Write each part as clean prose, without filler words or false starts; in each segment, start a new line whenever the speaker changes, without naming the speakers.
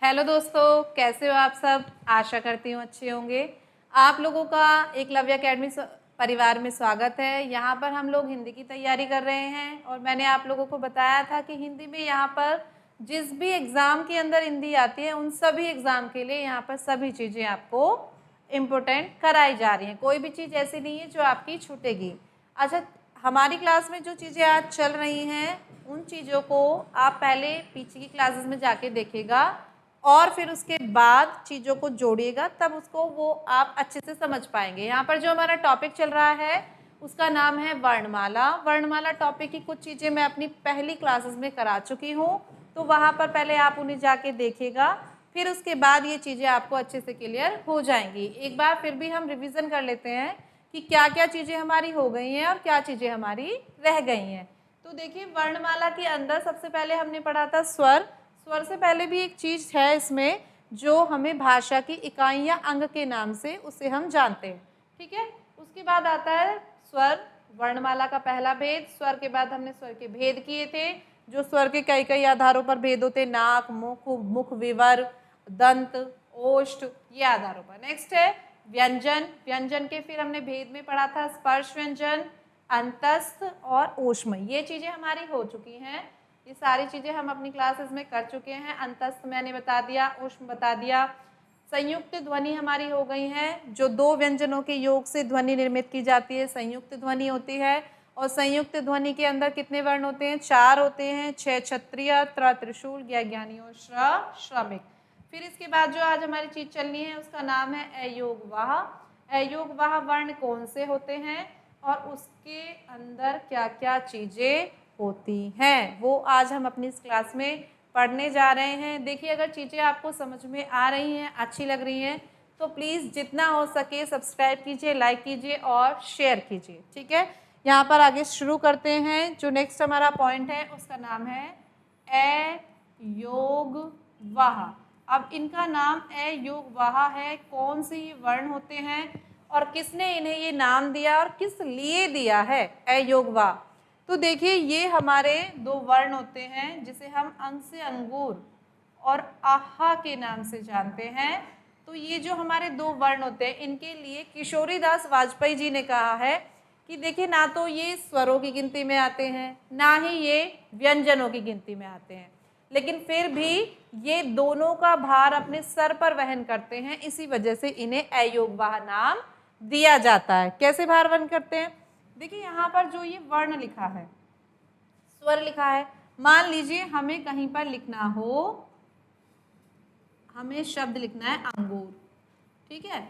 Hello दोस्तों, कैसे हो आप सब। आशा करती हूँ अच्छे होंगे। आप लोगों का एकलव्य एकेडमी परिवार में स्वागत है। यहाँ पर हम लोग हिंदी की तैयारी कर रहे हैं और मैंने आप लोगों को बताया था कि हिंदी में यहाँ पर जिस भी एग्ज़ाम के अंदर हिंदी आती है उन सभी एग्ज़ाम के लिए यहाँ पर सभी चीज़ें आपको इम्पोर्टेंट कराई जा रही हैं। कोई भी चीज़ ऐसी नहीं है जो आपकी छूटेगी। अच्छा, हमारी क्लास में जो चीज़ें आज चल रही हैं उन चीज़ों को आप पहले पीछे की क्लासेस में जाके देखिएगा और फिर उसके बाद चीज़ों को जोड़िएगा, तब उसको वो आप अच्छे से समझ पाएंगे। यहाँ पर जो हमारा टॉपिक चल रहा है उसका नाम है वर्णमाला। वर्णमाला टॉपिक की कुछ चीज़ें मैं अपनी पहली क्लासेस में करा चुकी हूँ, तो वहाँ पर पहले आप उन्हें जाके देखिएगा, फिर उसके बाद ये चीज़ें आपको अच्छे से क्लियर हो जाएंगी। एक बार फिर भी हम रिवीजन कर लेते हैं कि क्या क्या चीज़ें हमारी हो गई हैं और क्या चीज़ें हमारी रह गई हैं। तो देखिए, वर्णमाला के अंदर सबसे पहले हमने पढ़ा था स्वर। स्वर से पहले भी एक चीज़ है इसमें जो हमें भाषा की इकाई या अंग के नाम से उसे हम जानते हैं, ठीक है। उसके बाद आता है स्वर, वर्णमाला का पहला भेद। स्वर के बाद हमने स्वर के भेद किए थे, जो स्वर के कई कई आधारों पर भेद होते, नाक, मुख, मुख विवर, दंत, ओष्ठ, ये आधारों पर। नेक्स्ट है व्यंजन। व्यंजन के फिर हमने भेद में पढ़ा था स्पर्श व्यंजन, अंतस्थ और ऊष्म। ये चीज़ें हमारी हो चुकी हैं, ये सारी चीज़ें हम अपनी क्लासेस में कर चुके हैं। अंतस्थ मैंने बता दिया, ऊष्म बता दिया। संयुक्त ध्वनि हमारी हो गई हैं, जो दो व्यंजनों के योग से ध्वनि निर्मित की जाती है, संयुक्त ध्वनि होती है। और संयुक्त ध्वनि के अंदर कितने वर्ण होते हैं? 4 होते हैं, 6 क्षत्रिय, त्र त्रिशूल, ज्ञानियों, श्रमिक। फिर इसके बाद जो आज हमारी चीज़ चलनी है उसका नाम है अयोगवाह। अयोगवाह वर्ण कौन से होते हैं और उसके अंदर क्या क्या चीज़ें होती हैं, वो आज हम अपनी इस क्लास में पढ़ने जा रहे हैं। देखिए, अगर चीज़ें आपको समझ में आ रही हैं, अच्छी लग रही हैं, तो प्लीज़ जितना हो सके सब्सक्राइब कीजिए, लाइक कीजिए और शेयर कीजिए, ठीक है। यहाँ पर आगे शुरू करते हैं। जो नेक्स्ट हमारा पॉइंट है उसका नाम है अयोगवाह। अब इनका नाम अयोगवाह है। कौन से ये वर्ण होते हैं और किसने इन्हें ये नाम दिया और किस लिए दिया है अयोगवाह? तो देखिए, ये हमारे दो वर्ण होते हैं जिसे हम अंग से अंगूर और आहा के नाम से जानते हैं। तो ये जो हमारे दो वर्ण होते हैं, इनके लिए किशोरीदास वाजपेयी जी ने कहा है कि देखिए, ना तो ये स्वरों की गिनती में आते हैं, ना ही ये व्यंजनों की गिनती में आते हैं, लेकिन फिर भी ये दोनों का भार अपने सर पर वहन करते हैं। इसी वजह से इन्हें अयोगवाह नाम दिया जाता है। कैसे भार वहन करते हैं? देखिए, यहाँ पर जो ये वर्ण लिखा है, स्वर लिखा है, मान लीजिए हमें कहीं पर लिखना हो, हमें शब्द लिखना है अंगूर, ठीक है।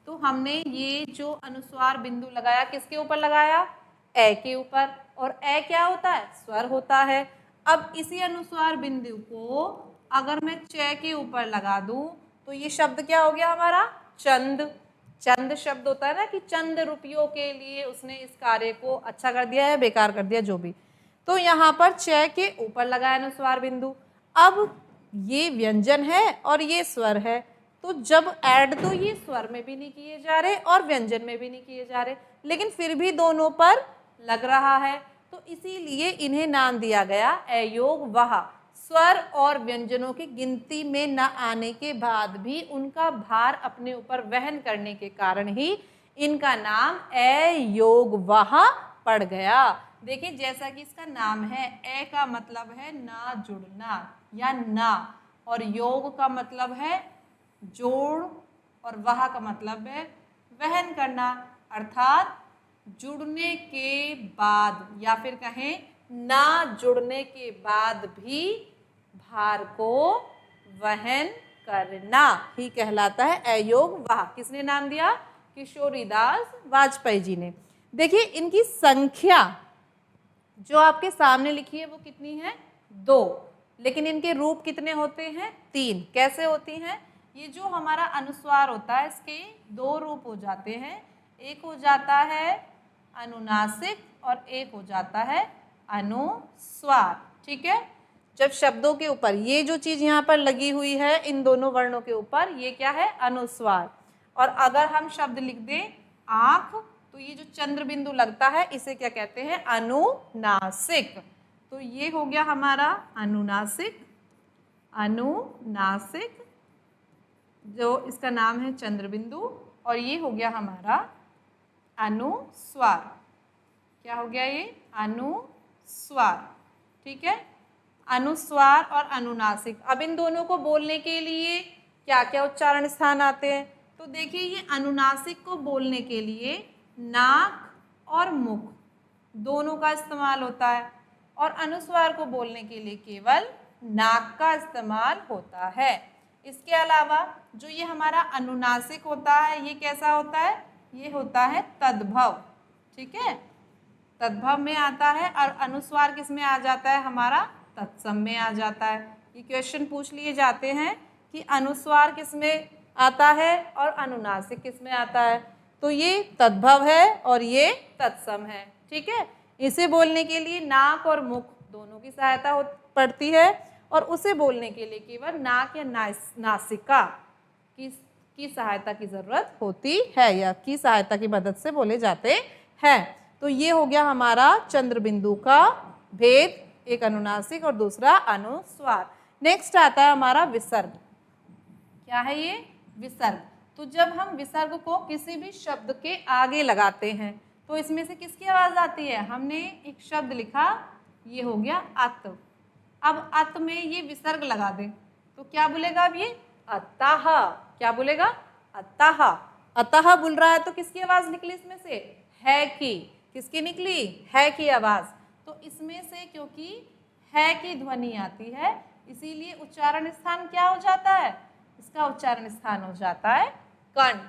तो हमने ये जो अनुस्वार बिंदु लगाया, किसके ऊपर लगाया? ए के ऊपर। और ए क्या होता है? स्वर होता है। अब इसी अनुस्वार बिंदु को अगर मैं च के ऊपर लगा दूं तो ये शब्द क्या हो गया हमारा? चंद। चंद शब्द होता है ना कि चंद रुपयों के लिए उसने इस कार्य को अच्छा कर दिया है, बेकार कर दिया, जो भी। तो यहाँ पर च के ऊपर लगाया अनुस्वार बिंदु। अब ये व्यंजन है और ये स्वर है, तो जब ऐड तो ये स्वर में भी नहीं किए जा रहे और व्यंजन में भी नहीं किए जा रहे, लेकिन फिर भी दोनों पर लग रहा है, तो इसीलिए इन्हें नाम दिया गया अयोगवाह। स्वर और व्यंजनों की गिनती में न आने के बाद भी उनका भार अपने ऊपर वहन करने के कारण ही इनका नाम अयोगवाह पड़ गया। देखिए, जैसा कि इसका नाम है, ए का मतलब है ना जुड़ना या ना, और योग का मतलब है जोड़, और वाह का मतलब है वहन करना, अर्थात जुड़ने के बाद या फिर कहें ना जुड़ने के बाद भी भार को वहन करना ही कहलाता है अयोगवाह। किसने नाम दिया? किशोरीदास वाजपेयी जी ने। देखिए, इनकी संख्या जो आपके सामने लिखी है वो कितनी है? 2, लेकिन इनके रूप कितने होते हैं? 3। कैसे होती हैं? ये जो हमारा अनुस्वार होता है इसके 2 रूप हो जाते हैं। एक हो जाता है अनुनासिक और एक हो जाता है अनुस्वार, ठीक है। जब शब्दों के ऊपर ये जो चीज़ यहाँ पर लगी हुई है, इन दोनों वर्णों के ऊपर, ये क्या है? अनुस्वार। और अगर हम शब्द लिख दें आँख, तो ये जो चंद्र बिंदु लगता है इसे क्या कहते हैं? अनुनासिक। तो ये हो गया हमारा अनुनासिक। अनुनासिक जो इसका नाम है चंद्रबिंदु, और ये हो गया हमारा अनुस्वार। क्या हो गया ये? अनुस्वार। ठीक है, अनुस्वार और अनुनासिक। अब इन दोनों को बोलने के लिए क्या क्या उच्चारण स्थान आते हैं? तो देखिए, ये अनुनासिक को बोलने के लिए नाक और मुख दोनों का इस्तेमाल होता है, और अनुस्वार को बोलने के लिए केवल नाक का इस्तेमाल होता है। इसके अलावा जो ये हमारा अनुनासिक होता है, ये कैसा होता है? ये होता है तद्भव। ठीक है, तद्भव में आता है, और अनुस्वार किस में आ जाता है? हमारा तत्सम में आ जाता है। ये क्वेश्चन पूछ लिए जाते हैं कि अनुस्वार किस में आता है और अनुनासिक किस में आता है। तो ये तद्भव है और ये तत्सम है। ठीक है, इसे बोलने के लिए नाक और मुख दोनों की सहायता पड़ती है, और उसे बोलने के लिए केवल नाक या नासिका की सहायता की जरूरत होती है, या की सहायता की मदद से बोले जाते हैं। तो ये हो गया हमारा चंद्रबिंदु का भेद, एक अनुनासिक और दूसरा अनुस्वार। नेक्स्ट आता है हमारा विसर्ग। क्या है ये? विसर्ग। तो जब हम विसर्ग को किसी भी शब्द के आगे लगाते हैं तो इसमें से किसकी आवाज आती है? हमने एक शब्द लिखा, ये हो गया अत। अब अत में ये विसर्ग लगा दें तो क्या बोलेगा? अब ये अतः। क्या बोलेगा? अतः। अतः बोल रहा है तो किसकी आवाज निकली इसमें से? है की। किसकी निकली? है की आवाज। तो इसमें से क्योंकि है की ध्वनि आती है, इसीलिए उच्चारण स्थान क्या हो जाता है? इसका उच्चारण स्थान हो जाता है कंठ।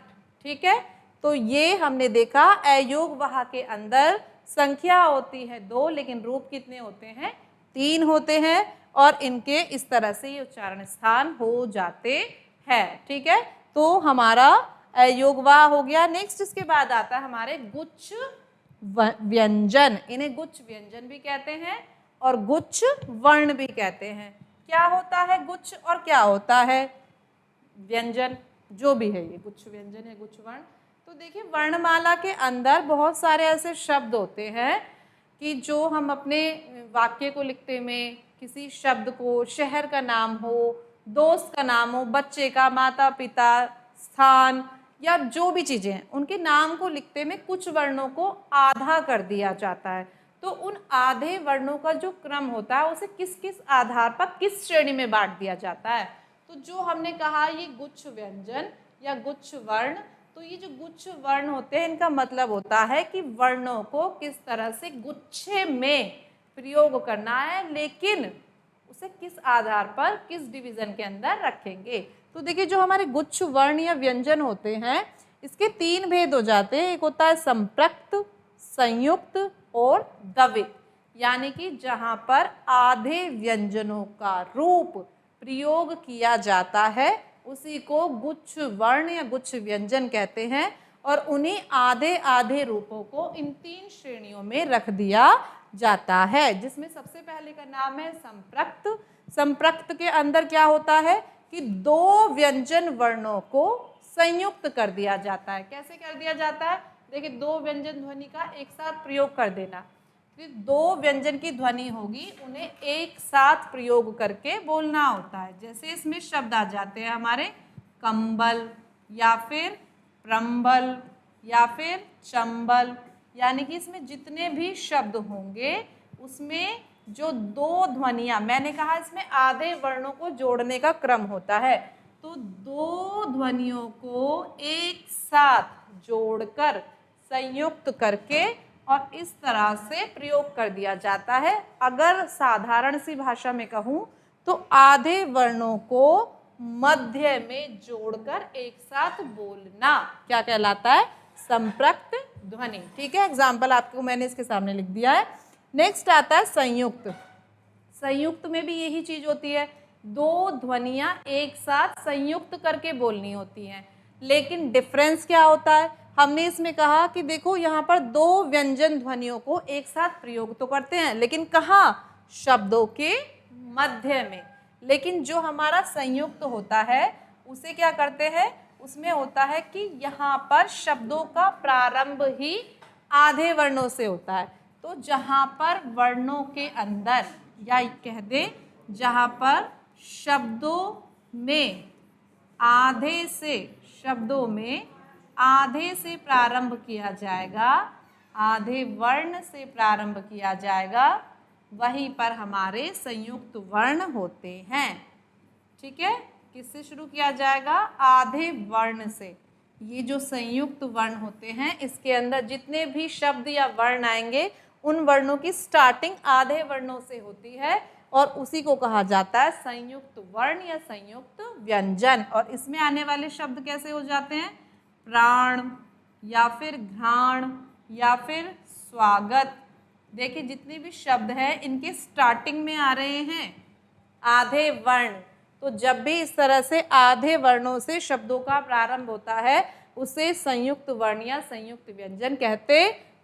ठीक है, तो ये हमने देखा अयोग वहा के अंदर संख्या होती है 2, लेकिन रूप कितने होते हैं? 3 होते हैं, और इनके इस तरह से ये उच्चारण स्थान हो जाते हैं। ठीक है, तो हमारा अयोग वहा हो गया। नेक्स्ट इसके बाद आता है हमारे गुच्छ व्यंजन। इन्हें गुच्छ व्यंजन भी कहते हैं और गुच्छ वर्ण भी कहते हैं। क्या होता है गुच्छ और क्या होता है व्यंजन? जो भी है ये गुच्छ व्यंजन है, गुच्छ वर्ण। तो देखिए, वर्णमाला के अंदर बहुत सारे ऐसे शब्द होते हैं कि जो हम अपने वाक्य को लिखते में किसी शब्द को, शहर का नाम हो, दोस्त का नाम हो, बच्चे का, माता पिता, स्थान, या जो भी चीज़ें हैं, उनके नाम को लिखते में कुछ वर्णों को आधा कर दिया जाता है। तो उन आधे वर्णों का जो क्रम होता है उसे किस किस आधार पर किस श्रेणी में बांट दिया जाता है? तो जो हमने कहा ये गुच्छ व्यंजन या गुच्छ वर्ण, तो ये जो गुच्छ वर्ण होते हैं इनका मतलब होता है कि वर्णों को किस तरह से गुच्छे में प्रयोग करना है, लेकिन उसे किस आधार पर, किस डिवीजन के अंदर रखेंगे। तो देखिए, जो हमारे गुच्छ वर्ण या व्यंजन होते हैं इसके 3 भेद हो जाते हैं। एक होता है संपृक्त, संयुक्त और द्वित। यानी कि जहाँ पर आधे व्यंजनों का रूप प्रयोग किया जाता है उसी को गुच्छ वर्ण या गुच्छ व्यंजन कहते हैं, और उन्हीं आधे आधे रूपों को इन 3 श्रेणियों में रख दिया जाता है, जिसमें सबसे पहले का नाम है संपृक्त। संपृक्त के अंदर क्या होता है कि 2 व्यंजन वर्णों को संयुक्त कर दिया जाता है। कैसे कर दिया जाता है? देखिए, 2 व्यंजन ध्वनि का एक साथ प्रयोग कर देना। 2 व्यंजन की ध्वनि होगी, उन्हें एक साथ प्रयोग करके बोलना होता है। जैसे इसमें शब्द आ जाते हैं हमारे कंबल, या फिर प्रम्बल, या फिर चंबल। यानी कि इसमें जितने भी शब्द होंगे उसमें जो 2 ध्वनियाँ, मैंने कहा इसमें आधे वर्णों को जोड़ने का क्रम होता है, तो 2 ध्वनियों को एक साथ जोड़कर संयुक्त करके और इस तरह से प्रयोग कर दिया जाता है। अगर साधारण सी भाषा में कहूँ तो आधे वर्णों को मध्य में जोड़कर एक साथ बोलना क्या कहलाता है? संपृक्त ध्वनि। ठीक है, एग्जाम्पल आपको मैंने इसके सामने लिख दिया है। नेक्स्ट आता है संयुक्त। संयुक्त में भी यही चीज होती है, 2 ध्वनियां एक साथ संयुक्त करके बोलनी होती हैं, लेकिन डिफरेंस क्या होता है? हमने इसमें कहा कि देखो यहाँ पर 2 व्यंजन ध्वनियों को एक साथ प्रयोग तो करते हैं, लेकिन कहाँ? शब्दों के मध्य में। लेकिन जो हमारा संयुक्त होता है उसे क्या करते हैं? उसमें होता है कि यहाँ पर शब्दों का प्रारंभ ही आधे वर्णों से होता है। तो जहाँ पर वर्णों के अंदर, या कह दें जहाँ पर शब्दों में आधे से, शब्दों में आधे से प्रारंभ किया जाएगा, आधे वर्ण से प्रारंभ किया जाएगा, वहीं पर हमारे संयुक्त वर्ण होते हैं। ठीक है, किससे शुरू किया जाएगा? आधे वर्ण से। ये जो संयुक्त वर्ण होते हैं, इसके अंदर जितने भी शब्द या वर्ण आएंगे, उन वर्णों की स्टार्टिंग आधे वर्णों से होती है और उसी को कहा जाता है संयुक्त वर्ण या संयुक्त व्यंजन। और इसमें आने वाले शब्द कैसे हो जाते हैं? प्राण या फिर घ्राण या फिर स्वागत। देखिए, जितने भी शब्द हैं इनके स्टार्टिंग में आ रहे हैं आधे वर्ण। तो जब भी इस तरह से आधे वर्णों से शब्दों का प्रारंभ होता है, उसे संयुक्त वर्ण या संयुक्त व्यंजन कहते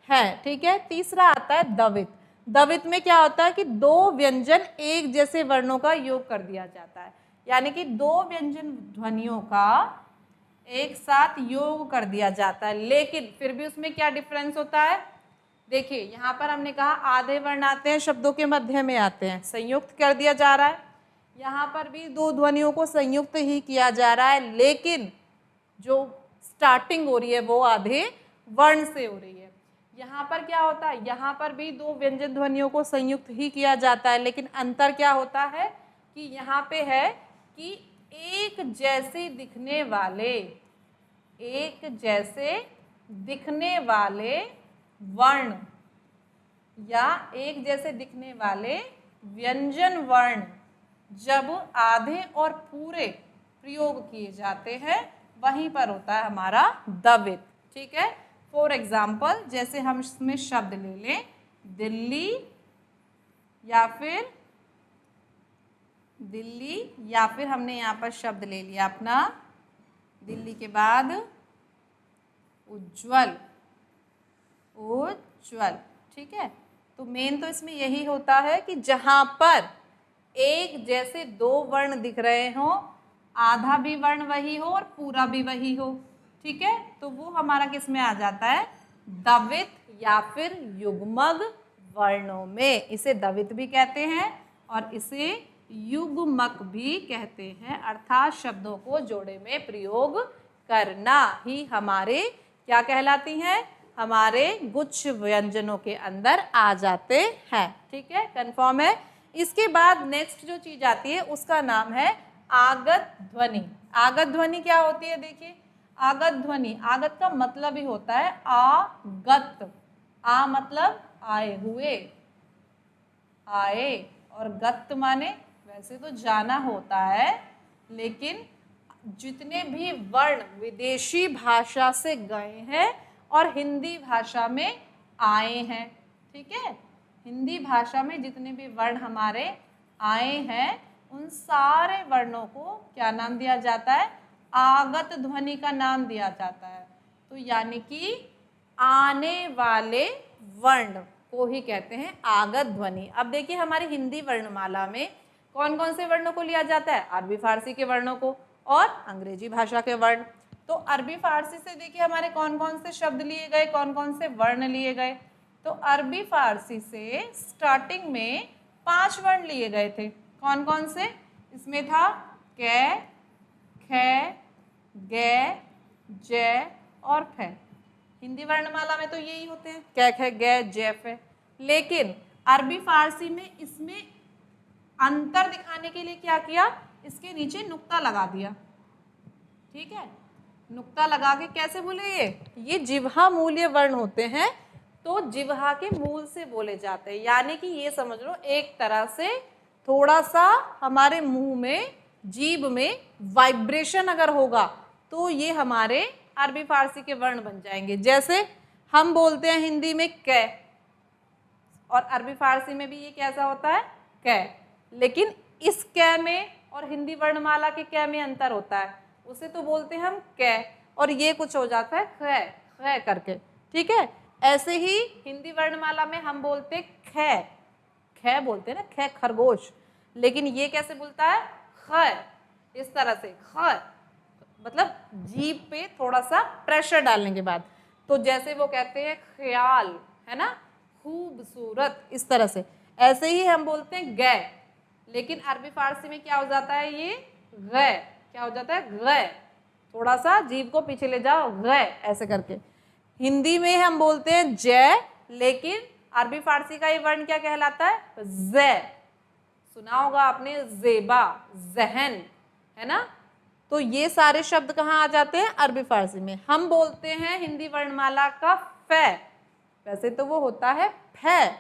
हैं। ठीक है, तीसरा आता है दवित। दवित में क्या होता है कि दो व्यंजन एक जैसे वर्णों का योग कर दिया जाता है, यानी कि दो व्यंजन ध्वनियों का एक साथ योग कर दिया जाता है। लेकिन फिर भी उसमें क्या डिफरेंस होता है? देखिए, यहाँ पर हमने कहा आधे वर्ण आते हैं, शब्दों के मध्य में आते हैं, संयुक्त कर दिया जा रहा है। यहाँ पर भी दो ध्वनियों को संयुक्त ही किया जा रहा है, लेकिन जो स्टार्टिंग हो रही है वो आधे वर्ण से हो रही है। यहाँ पर क्या होता है? यहाँ पर भी दो व्यंजन ध्वनियों को संयुक्त ही किया जाता है, लेकिन अंतर क्या होता है कि यहाँ पे है कि एक जैसे दिखने वाले वर्ण या एक जैसे दिखने वाले व्यंजन वर्ण जब आधे और पूरे प्रयोग किए जाते हैं, वहीं पर होता है हमारा दवित। ठीक है, फॉर एग्जाम्पल जैसे हम इसमें शब्द ले लें दिल्ली या फिर हमने यहाँ पर शब्द ले लिया अपना दिल्ली के बाद उज्ज्वल। ठीक है, तो मेन तो इसमें यही होता है कि जहाँ पर एक जैसे दो वर्ण दिख रहे हो, आधा भी वर्ण वही हो और पूरा भी वही हो। ठीक है, तो वो हमारा किस में आ जाता है? दवित या फिर युग्मक वर्णों में। इसे दवित भी कहते हैं और इसे युग्मक भी कहते हैं, अर्थात शब्दों को जोड़े में प्रयोग करना ही हमारे क्या कहलाती हैं? हमारे गुच्छ व्यंजनों के अंदर आ जाते हैं। ठीक है, कंफर्म है। इसके बाद नेक्स्ट जो चीज आती है उसका नाम है आगत ध्वनि। आगत ध्वनि क्या होती है? देखिए, आगत ध्वनि, आगत का मतलब ही होता है आगत। आ मतलब आए हुए, आए, और गत माने वैसे तो जाना होता है, लेकिन जितने भी वर्ण विदेशी भाषा से गए हैं और हिंदी भाषा में आए हैं, ठीक है, हिंदी भाषा में जितने भी वर्ण हमारे आए हैं, उन सारे वर्णों को क्या नाम दिया जाता है? आगत ध्वनि का नाम दिया जाता है। तो यानी कि आने वाले वर्ण को ही कहते हैं आगत ध्वनि। अब देखिए, हमारी हिंदी वर्णमाला में कौन कौन से वर्णों को लिया जाता है? अरबी फारसी के वर्णों को और अंग्रेजी भाषा के वर्ण। तो अरबी फारसी से देखिए हमारे कौन कौन से शब्द लिए गए, कौन कौन से वर्ण लिए गए। तो अरबी फारसी से स्टार्टिंग में 5 वर्ण लिए गए थे। कौन कौन से? इसमें था कै, ख, ग, ज और फ। हिंदी वर्णमाला में तो यही होते हैं, कै, ख, ग, ज, फ। लेकिन अरबी फारसी में इसमें अंतर दिखाने के लिए क्या किया? इसके नीचे नुक्ता लगा दिया। ठीक है, नुक्ता लगा के कैसे बोले? ये जिह्वा मूल्य वर्ण होते हैं, तो जिह्वा के मूल से बोले जाते हैं। यानी कि ये समझ लो एक तरह से थोड़ा सा हमारे मुंह में, जीभ में वाइब्रेशन अगर होगा तो ये हमारे अरबी फारसी के वर्ण बन जाएंगे। जैसे हम बोलते हैं हिंदी में कै, और अरबी फारसी में भी ये कैसा होता है? कै। लेकिन इस कै में और हिंदी वर्णमाला के कै में अंतर होता है। उसे तो बोलते हैं हम कै, और ये कुछ हो जाता है ख, ख करके। ठीक है, ऐसे ही हिंदी वर्णमाला में हम बोलते ख, ख बोलते हैं ना, ख खरगोश, लेकिन ये कैसे बोलता है? ख, इस तरह से ख, मतलब जीभ पे थोड़ा सा प्रेशर डालने के बाद। तो जैसे वो कहते हैं ख्याल, है ना, खूबसूरत, इस तरह से। ऐसे ही हम बोलते हैं ग, लेकिन अरबी फारसी में क्या हो जाता है? ये ग। क्या हो जाता है, ग। थोड़ा सा जीभ को पीछे ले जाओ, ग ऐसे करके। हिंदी में हम बोलते हैं जय, लेकिन अरबी फारसी का ये वर्ण क्या कहलाता है, ज। सुना होगा आपने जेबा, जहन, है ना। तो ये सारे शब्द कहाँ आ जाते हैं, अरबी फारसी में। हम बोलते हैं हिंदी वर्णमाला का फ, वैसे तो वो होता है फ,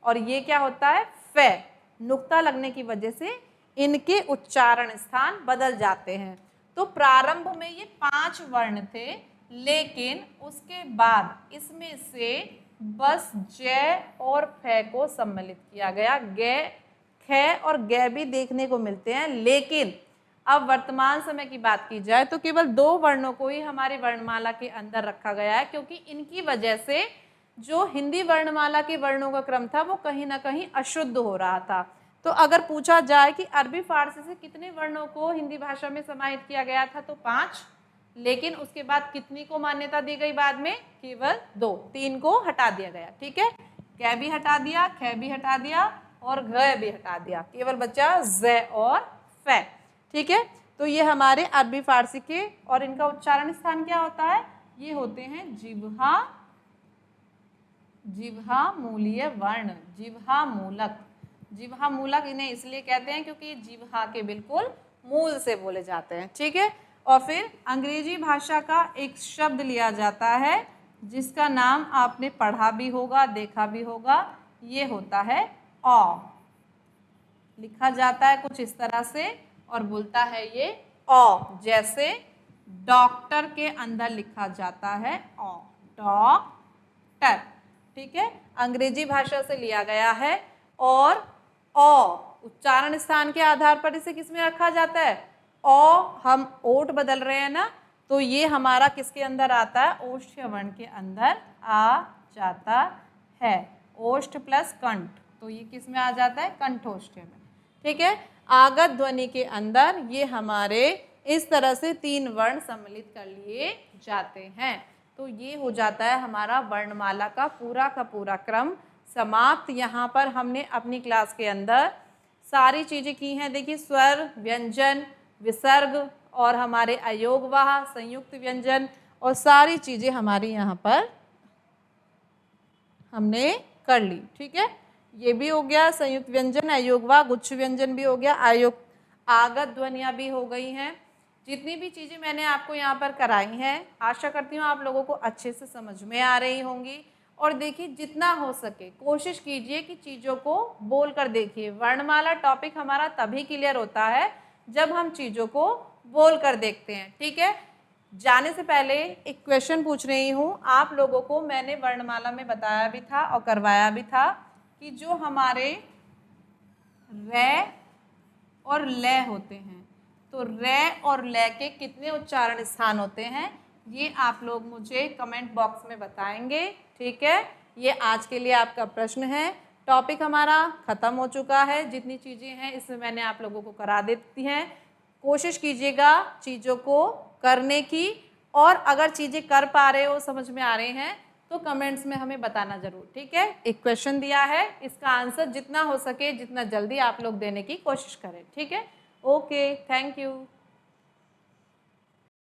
और ये क्या होता है, फ। नुक्ता लगने की वजह से इनके उच्चारण स्थान बदल जाते हैं। तो प्रारंभ में ये 5 वर्ण थे, लेकिन उसके बाद इसमें से बस जय और फ को सम्मिलित किया गया। गे, ख और ग भी देखने को मिलते हैं, लेकिन अब वर्तमान समय की बात की जाए तो केवल 2 वर्णों को ही हमारी वर्णमाला के अंदर रखा गया है, क्योंकि इनकी वजह से जो हिंदी वर्णमाला के वर्णों का क्रम था वो कहीं ना कहीं अशुद्ध हो रहा था। तो अगर पूछा जाए कि अरबी फारसी से कितने वर्णों को हिंदी भाषा में समाहित किया गया था, तो 5, लेकिन उसके बाद कितनी को मान्यता दी गई बाद में, केवल 2, 3 को हटा दिया गया। ठीक है, कै भी हटा दिया, ख भी हटा दिया और घ भी हटा दिया, केवल बचा ज और फ। ठीक है, तो ये हमारे अरबी फारसी के, और इनका उच्चारण स्थान क्या होता है, ये होते हैं जिह्वा, जिह्वा मूलीय वर्ण, जिह्वा मूलक। जिह्वा मूलक इन्हें इसलिए कहते हैं क्योंकि जिह्वा के बिल्कुल मूल से बोले जाते हैं। ठीक है, और फिर अंग्रेजी भाषा का एक शब्द लिया जाता है जिसका नाम आपने पढ़ा भी होगा, देखा भी होगा, ये होता है औ। लिखा जाता है कुछ इस तरह से और बोलता है ये औ, जैसे डॉक्टर के अंदर लिखा जाता है औ, डॉक्टर। ठीक है, अंग्रेजी भाषा से लिया गया है। और औ उच्चारण स्थान के आधार पर इसे किस में रखा जाता है, औ हम ओठ बदल रहे हैं ना, तो ये हमारा किसके अंदर आता है, ओष्ठ्य वर्ण के अंदर आ जाता है। ओष्ठ प्लस कंठ, तो ये किस में आ जाता है, कंठोष्ठ्य में। ठीक है, आगत ध्वनि के अंदर ये हमारे इस तरह से 3 वर्ण सम्मिलित कर लिए जाते हैं। तो ये हो जाता है हमारा वर्णमाला का पूरा क्रम समाप्त। यहाँ पर हमने अपनी क्लास के अंदर सारी चीज़ें की हैं। देखिए, स्वर, व्यंजन, विसर्ग और हमारे अयोगवाह, संयुक्त व्यंजन और सारी चीज़ें हमारी यहाँ पर हमने कर ली। ठीक है, ये भी हो गया, संयुक्त व्यंजन, अयोगवाह, गुच्छ व्यंजन भी हो गया, आगत ध्वनियाँ भी हो गई हैं। जितनी भी चीज़ें मैंने आपको यहाँ पर कराई हैं, आशा करती हूँ आप लोगों को अच्छे से समझ में आ रही होंगी। और देखिए, जितना हो सके कोशिश कीजिए कि चीज़ों को बोल कर देखिए। वर्णमाला टॉपिक हमारा तभी क्लियर होता है जब हम चीज़ों को बोल कर देखते हैं। ठीक है, जाने से पहले एक क्वेश्चन पूछ रही हूँ आप लोगों को। मैंने वर्णमाला में बताया भी था और करवाया भी था कि जो हमारे रे और ले होते हैं, तो रे और ले के कितने उच्चारण स्थान होते हैं, ये आप लोग मुझे कमेंट बॉक्स में बताएंगे। ठीक है, ये आज के लिए आपका प्रश्न है। टॉपिक हमारा ख़त्म हो चुका है। जितनी चीज़ें हैं इसमें मैंने आप लोगों को करा देती हैं। कोशिश कीजिएगा चीज़ों को करने की, और अगर चीज़ें कर पा रहे हो, समझ में आ रहे हैं, तो कमेंट्स में हमें बताना ज़रूर। ठीक है, एक क्वेश्चन दिया है, इसका आंसर जितना हो सके जितना जल्दी आप लोग देने की कोशिश करें। ठीक है, ओके, थैंक यू।